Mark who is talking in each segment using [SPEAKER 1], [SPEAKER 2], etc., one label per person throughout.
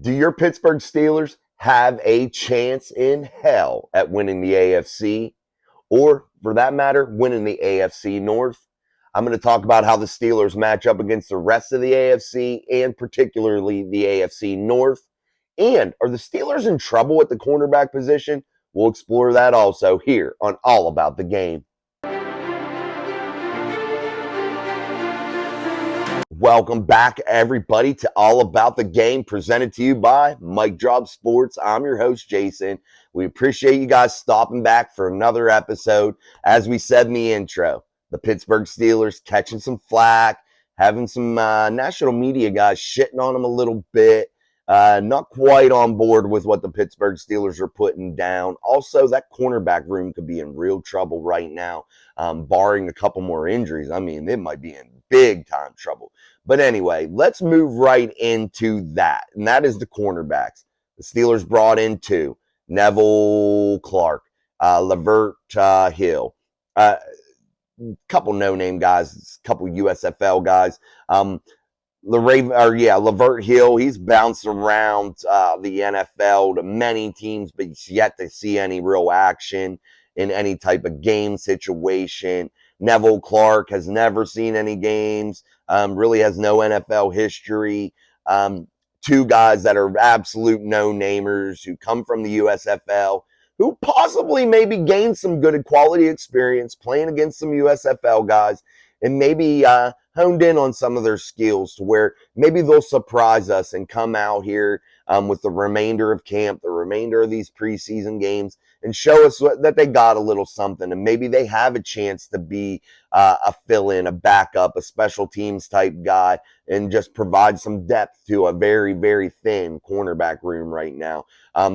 [SPEAKER 1] Do your Pittsburgh Steelers have a chance in hell at winning the AFC, or for that matter, winning the AFC North? I'm going to talk about how the Steelers match up against the rest of the AFC and particularly the AFC North. And are the Steelers in trouble at the cornerback position? We'll explore that also here on All About the Game. Welcome back, everybody, to All About the Game, presented to you by Mike Drop Sports. I'm your host, Jason. We appreciate you guys stopping back for another episode. As we said in the intro, the Pittsburgh Steelers catching some flack, having some national media guys shitting on them a little bit. Not quite on board with what the Pittsburgh Steelers are putting down. Also, that cornerback room could be in real trouble right now, barring a couple more injuries. I mean, it might be in big time trouble. But anyway, let's move right into that, and that is the cornerbacks. The Steelers brought in two: Neville Clark, Lavert Hill, couple no-name guys, couple USFL guys. Lavert Hill, he's bounced around the NFL to many teams, but he's yet to see any real action in any type of game situation. Neville Clark has never seen any games, really has no NFL history. Two guys that are absolute no-namers who come from the USFL, who possibly maybe gained some good quality experience playing against some USFL guys and maybe honed in on some of their skills to where maybe they'll surprise us and come out here with the remainder of camp, the remainder of these preseason games, and show us that they got a little something, and maybe they have a chance to be a fill-in, a backup, a special teams type guy, and just provide some depth to a very, very thin cornerback room right now.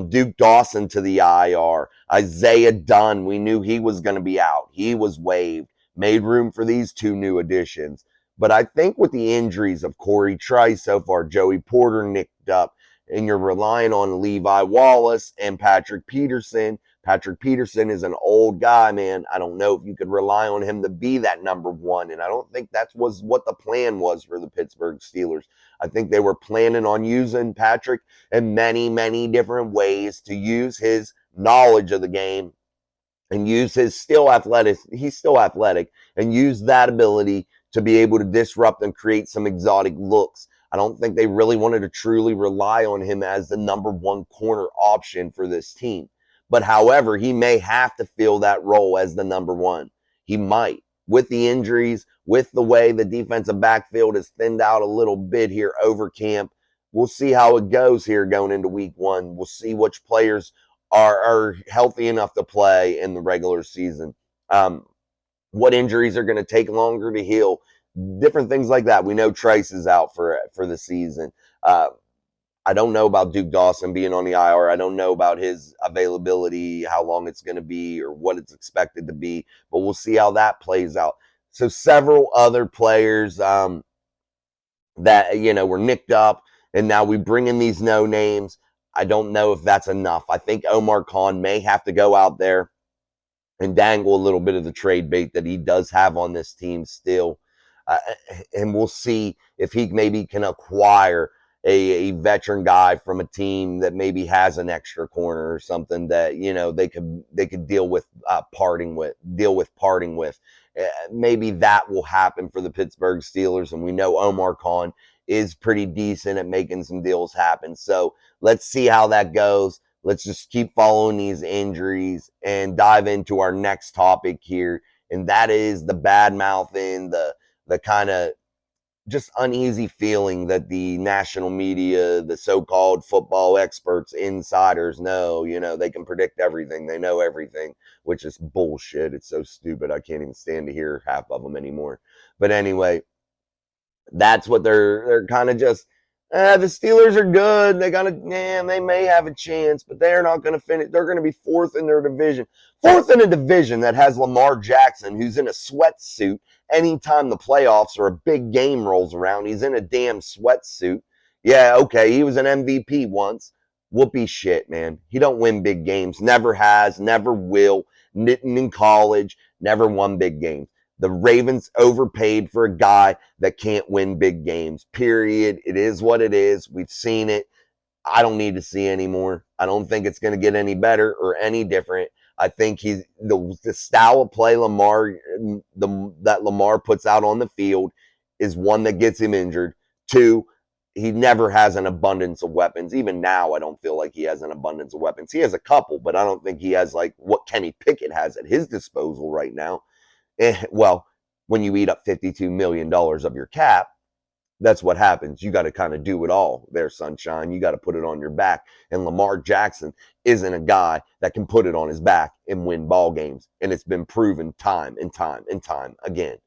[SPEAKER 1] Duke Dawson to the IR. Isaiah Dunn, we knew he was going to be out. He was waived. Made room for these two new additions. But I think with the injuries of Corey Trice so far, Joey Porter nicked up, and you're relying on Levi Wallace and Patrick Peterson. Patrick Peterson is an old guy, man. I don't know if you could rely on him to be that number one, and I don't think that was what the plan was for the Pittsburgh Steelers. I think they were planning on using Patrick in many, many different ways to use his knowledge of the game and use his he's still athletic, and use that ability to be able to disrupt and create some exotic looks. I don't think they really wanted to truly rely on him as the number one corner option for this team. But however, he may have to fill that role as the number one. He might. With the injuries, with the way the defensive backfield is thinned out a little bit here over camp, we'll see how it goes here going into week one. We'll see which players are healthy enough to play in the regular season. What injuries are going to take longer to heal, different things like that. We know Trice is out for the season. I don't know about Duke Dawson being on the IR. I don't know about his availability, how long it's going to be, or what it's expected to be, but we'll see how that plays out. So several other players that, were nicked up, and now we bring in these no names. I don't know if that's enough. I think Omar Khan may have to go out there and dangle a little bit of the trade bait that he does have on this team still. And we'll see if he maybe can acquire a veteran guy from a team that maybe has an extra corner or something that, they could deal with parting with. Maybe that will happen for the Pittsburgh Steelers, and we know Omar Khan is pretty decent at making some deals happen. So let's see how that goes. Let's just keep following these injuries and dive into our next topic here, and that is the bad mouthing, the kind of just uneasy feeling that the national media, the so-called football experts, insiders know, they can predict everything. They know everything, which is bullshit. It's so stupid. I can't even stand to hear half of them anymore. But anyway, that's what they're kind of just, the Steelers are good. They may have a chance, but they're not going to finish. They're going to be fourth in their division. Fourth in a division that has Lamar Jackson, who's in a sweatsuit. Anytime the playoffs or a big game rolls around, he's in a damn sweatsuit. Yeah, okay, he was an MVP once. Whoopee shit, man. He don't win big games. Never has, never will. Knitting in college, never won big games. The Ravens overpaid for a guy that can't win big games, period. It is what it is. We've seen it. I don't need to see anymore. I don't think it's going to get any better or any different. I think the style of play that Lamar puts out on the field is one that gets him injured. Two, he never has an abundance of weapons. Even now, I don't feel like he has an abundance of weapons. He has a couple, but I don't think he has like what Kenny Pickett has at his disposal right now. Well, when you eat up $52 million of your cap, that's what happens. You got to kind of do it all there, sunshine. You got to put it on your back. And Lamar Jackson isn't a guy that can put it on his back and win ball games. And it's been proven time and time and time again.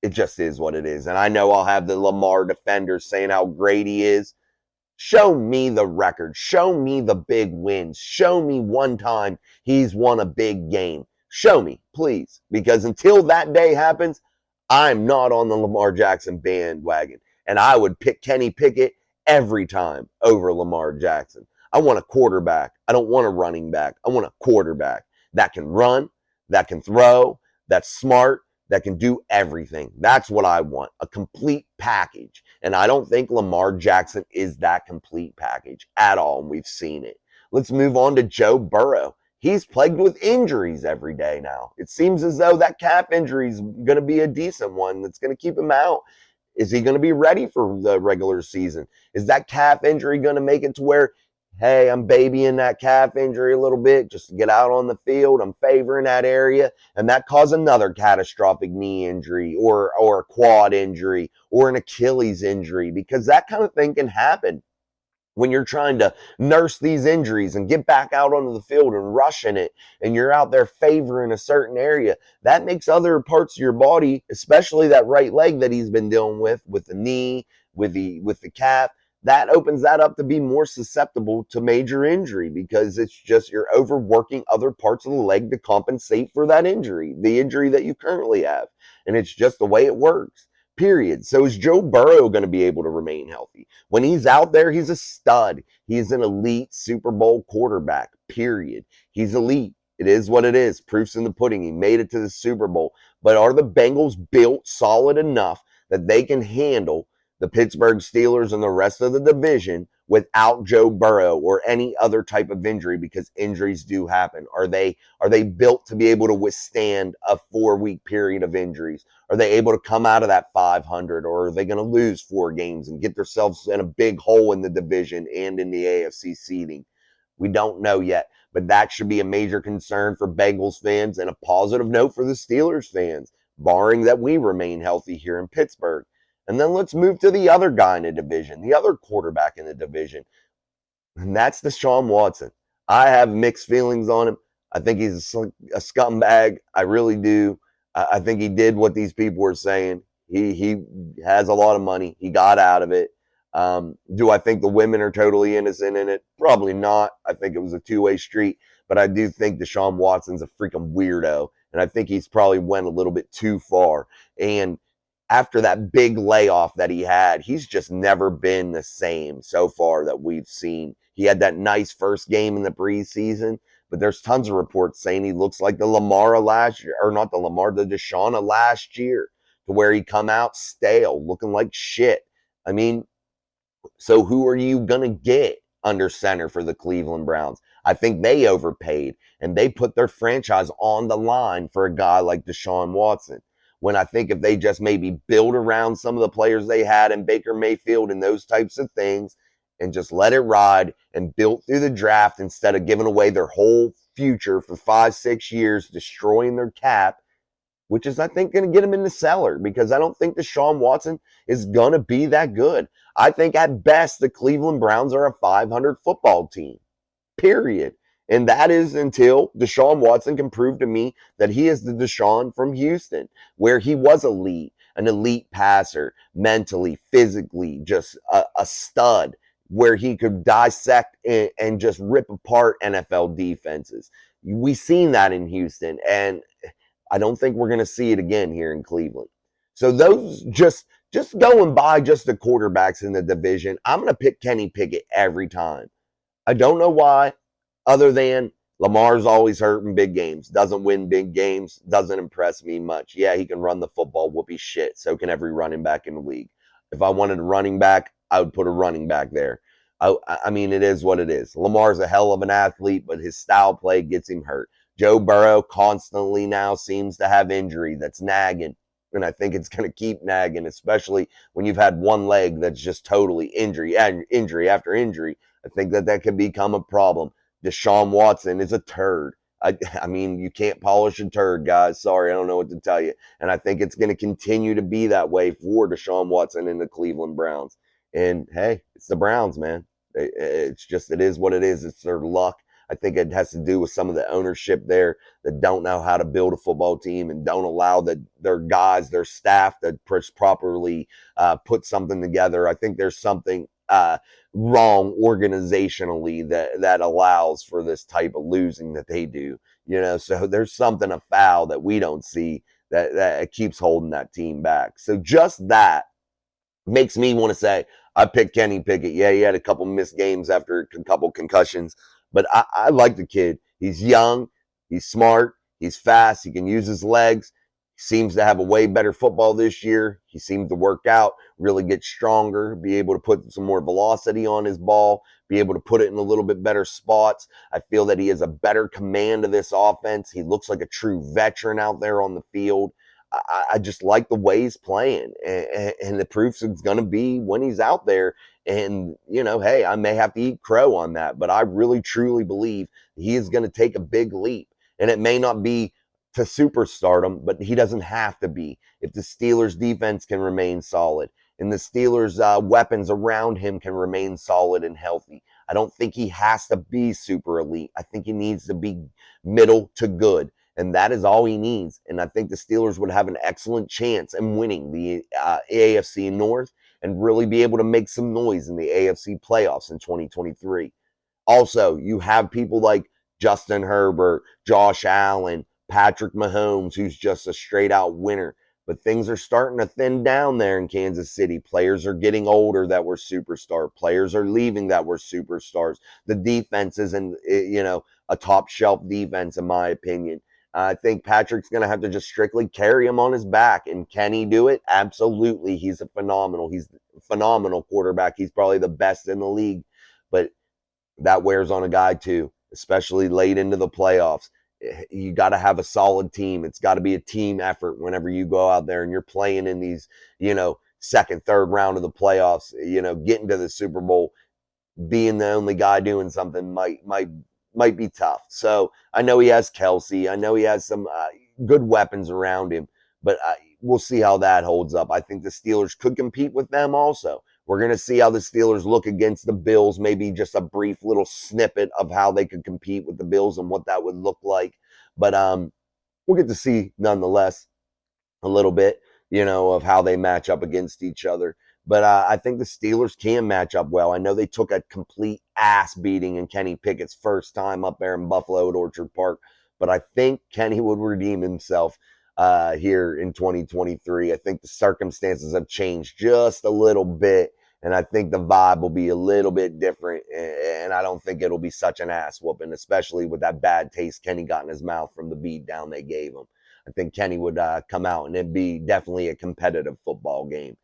[SPEAKER 1] It just is what it is. And I know I'll have the Lamar defenders saying how great he is. Show me the record. Show me the big wins. Show me one time he's won a big game. Show me, please. Because until that day happens, I'm not on the Lamar Jackson bandwagon. And I would pick Kenny Pickett every time over Lamar Jackson. I want a quarterback. I don't want a running back. I want a quarterback that can run, that can throw, that's smart, that can do everything. That's what I want, a complete package. And I don't think Lamar Jackson is that complete package at all, and we've seen it. Let's move on to Joe Burrow. He's plagued with injuries every day now. It seems as though that calf injury is going to be a decent one that's going to keep him out. Is he going to be ready for the regular season? Is that calf injury going to make it to where, hey, I'm babying that calf injury a little bit just to get out on the field. I'm favoring that area. And that cause another catastrophic knee injury or a quad injury or an Achilles injury, because that kind of thing can happen when you're trying to nurse these injuries and get back out onto the field and rushing it, and you're out there favoring a certain area. That makes other parts of your body, especially that right leg that he's been dealing with the knee, with the calf, that opens that up to be more susceptible to major injury, because it's just you're overworking other parts of the leg to compensate for that injury, the injury that you currently have. And it's just the way it works. Period. So is Joe Burrow going to be able to remain healthy? When he's out there, he's a stud. He's an elite Super Bowl quarterback. Period. He's elite. It is what it is. Proof's in the pudding. He made it to the Super Bowl. But are the Bengals built solid enough that they can handle the Pittsburgh Steelers and the rest of the division without Joe Burrow or any other type of injury? Because injuries do happen. Are they built to be able to withstand a 4-week period of injuries? Are they able to come out of that 500, or are they going to lose 4 games and get themselves in a big hole in the division and in the AFC seeding? We don't know yet, but that should be a major concern for Bengals fans and a positive note for the Steelers fans, barring that we remain healthy here in Pittsburgh. And then let's move to the other guy in the division, the other quarterback in the division, and that's Deshaun Watson. I have mixed feelings on him. I think he's a scumbag. I really do. I think he did what these people were saying. He has a lot of money. He got out of it. Do I think the women are totally innocent in it? Probably not. I think it was a two-way street. But I do think Deshaun Watson's a freaking weirdo. And I think he's probably went a little bit too far. And after that big layoff that he had, he's just never been the same so far that we've seen. He had that nice first game in the preseason, but there's tons of reports saying he looks like the Lamar last year, or not the Lamar, the Deshaun of last year, to where he come out stale, looking like shit. I mean, so who are you going to get under center for the Cleveland Browns? I think they overpaid, and they put their franchise on the line for a guy like Deshaun Watson. When I think if they just maybe build around some of the players they had in Baker Mayfield and those types of things, and just let it ride and built through the draft instead of giving away their whole future for 5-6 years, destroying their cap, which is, I think, going to get them in the cellar, because I don't think Deshaun Watson is going to be that good. I think at best the Cleveland Browns are a 500 football team, period. And that is until Deshaun Watson can prove to me that he is the Deshaun from Houston, where he was elite, an elite passer, mentally, physically, just a stud, where he could dissect and just rip apart NFL defenses. We've seen that in Houston, and I don't think we're going to see it again here in Cleveland. So those just going by just the quarterbacks in the division, I'm going to pick Kenny Pickett every time. I don't know why, other than Lamar's always hurt in big games, doesn't win big games, doesn't impress me much. Yeah, he can run the football, whoopee shit. So can every running back in the league. If I wanted a running back, I would put a running back there. I mean, it is what it is. Lamar's a hell of an athlete, but his style play gets him hurt. Joe Burrow constantly now seems to have injury that's nagging. And I think it's going to keep nagging, especially when you've had one leg that's just totally injury and injury after injury. I think that could become a problem. Deshaun Watson is a turd. I mean, you can't polish a turd, guys. Sorry, I don't know what to tell you. And I think it's going to continue to be that way for Deshaun Watson and the Cleveland Browns. And hey, it's the Browns, man. It's just, it is what it is. It's their luck. I think it has to do with some of the ownership there that don't know how to build a football team and don't allow their guys, their staff to properly put something together. I think there's something wrong organizationally that allows for this type of losing that they do. So there's something afoul that we don't see that keeps holding that team back. So just that makes me want to say I picked Kenny Pickett. Yeah, he had a couple missed games after a couple concussions, but I like the kid. He's young, he's smart, he's fast, he can use his legs. He seems to have a way better football this year. He seems to work out, really get stronger, be able to put some more velocity on his ball, be able to put it in a little bit better spots. I feel that he has a better command of this offense. He looks like a true veteran out there on the field. I just like the way he's playing, and the proof is going to be when he's out there. And, hey, I may have to eat crow on that, but I really, truly believe he is going to take a big leap. And it may not be to superstardom, but he doesn't have to be. If the Steelers' defense can remain solid and the Steelers' weapons around him can remain solid and healthy, I don't think he has to be super elite. I think he needs to be middle to good. And that is all he needs. And I think the Steelers would have an excellent chance in winning the AFC North and really be able to make some noise in the AFC playoffs in 2023. Also, you have people like Justin Herbert, Josh Allen, Patrick Mahomes, who's just a straight out winner. But things are starting to thin down there in Kansas City. Players are getting older that were superstar. Players are leaving that were superstars. The defense isn't, a top shelf defense, in my opinion. I think Patrick's going to have to just strictly carry him on his back. And can he do it? Absolutely. He's a phenomenal quarterback. He's probably the best in the league. But that wears on a guy too, especially late into the playoffs. You got to have a solid team. It's got to be a team effort whenever you go out there and you're playing in these, second, third round of the playoffs, getting to the Super Bowl, being the only guy doing something might be tough. So I know he has Kelsey. I know he has some good weapons around him, but we'll see how that holds up. I think the Steelers could compete with them also. We're going to see how the Steelers look against the Bills, maybe just a brief little snippet of how they could compete with the Bills and what that would look like. But we'll get to see nonetheless a little bit, of how they match up against each other. But I think the Steelers can match up well. I know they took a complete ass beating in Kenny Pickett's first time up there in Buffalo at Orchard Park. But I think Kenny would redeem himself here in 2023. I think the circumstances have changed just a little bit. And I think the vibe will be a little bit different. And I don't think it'll be such an ass whooping, especially with that bad taste Kenny got in his mouth from the beat down they gave him. I think Kenny would come out and it'd be definitely a competitive football game.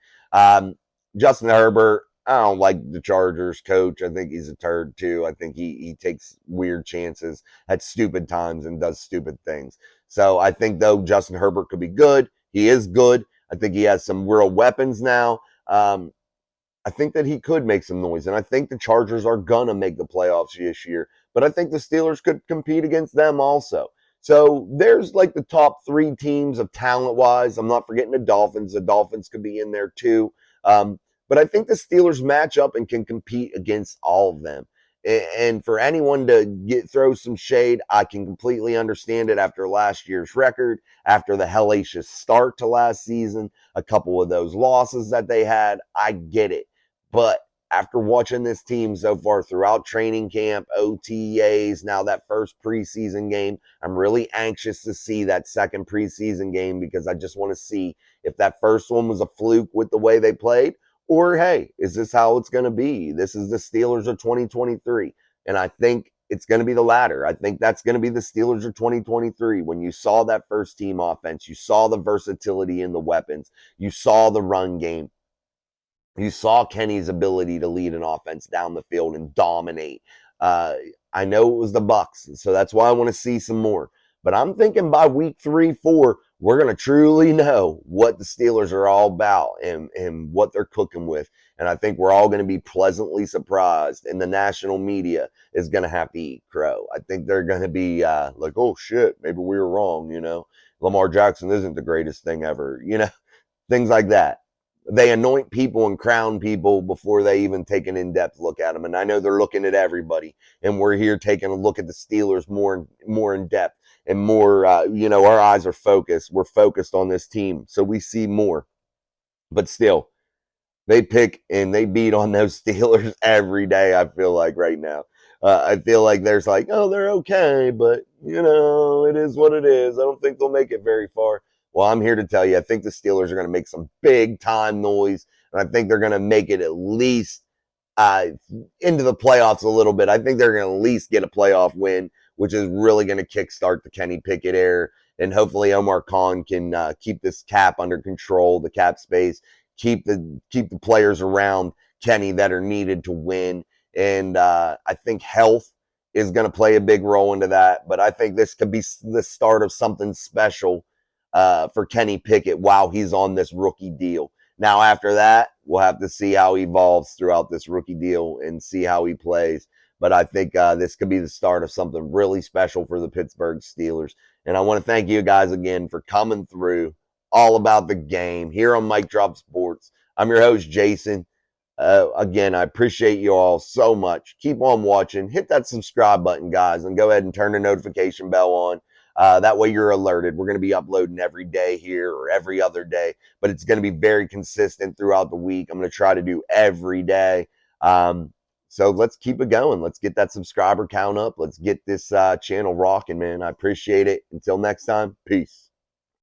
[SPEAKER 1] Justin Herbert, I don't like the Chargers coach. I think he's a turd too. I think he takes weird chances at stupid times and does stupid things. So I think though Justin Herbert could be good. He is good. I think he has some real weapons now. I think that he could make some noise, and I think the Chargers are gonna make the playoffs this year. But I think the Steelers could compete against them also. So there's like the top three teams of talent-wise. I'm not forgetting the Dolphins. The Dolphins could be in there too. But I think the Steelers match up and can compete against all of them. And for anyone to throw some shade, I can completely understand it after last year's record, after the hellacious start to last season, a couple of those losses that they had. I get it. But after watching this team so far throughout training camp, OTAs, now that first preseason game, I'm really anxious to see that second preseason game because I just want to see if that first one was a fluke with the way they played, or hey, is this how it's going to be? This is the Steelers of 2023. And I think it's going to be the latter. I think that's going to be the Steelers of 2023. When you saw that first team offense, you saw the versatility in the weapons, you saw the run game. You saw Kenny's ability to lead an offense down the field and dominate. Uh, I know it was the Bucks, so that's why I want to see some more. But I'm thinking by week 3, 4, we're going to truly know what the Steelers are all about and what they're cooking with. And I think we're all going to be pleasantly surprised. And the national media is going to have to eat crow. I think they're going to be like, oh shit, maybe we were wrong. Lamar Jackson isn't the greatest thing ever. Things like that. They anoint people and crown people before they even take an in-depth look at them. And I know they're looking at everybody, and we're here taking a look at the Steelers more in depth and more. Our eyes are focused. We're focused on this team, so we see more. But still, they pick and they beat on those Steelers every day. I feel like right now. I feel like there's like, oh, they're okay, but it is what it is. I don't think they'll make it very far. Well, I'm here to tell you, I think the Steelers are going to make some big time noise, and I think they're going to make it at least uh, into the playoffs a little bit. I think they're going to at least get a playoff win, which is really going to kickstart the Kenny Pickett era. And hopefully Omar Khan can keep this cap under control, the cap space, keep the players around Kenny that are needed to win. And I think health is going to play a big role into that. But I think this could be the start of something special for Kenny Pickett while he's on this rookie deal. Now, after that, we'll have to see how he evolves throughout this rookie deal and see how he plays. But I think this could be the start of something really special for the Pittsburgh Steelers. And I want to thank you guys again for coming through all about the game here on Mike Drop Sports. I'm your host, Jason. Again, I appreciate you all so much. Keep on watching. Hit that subscribe button, guys, and go ahead and turn the notification bell on. That way you're alerted. We're going to be uploading every day here or every other day, but it's going to be very consistent throughout the week. I'm going to try to do every day. So let's keep it going. Let's get that subscriber count up. Let's get this channel rocking, man. I appreciate it. Until next time, peace.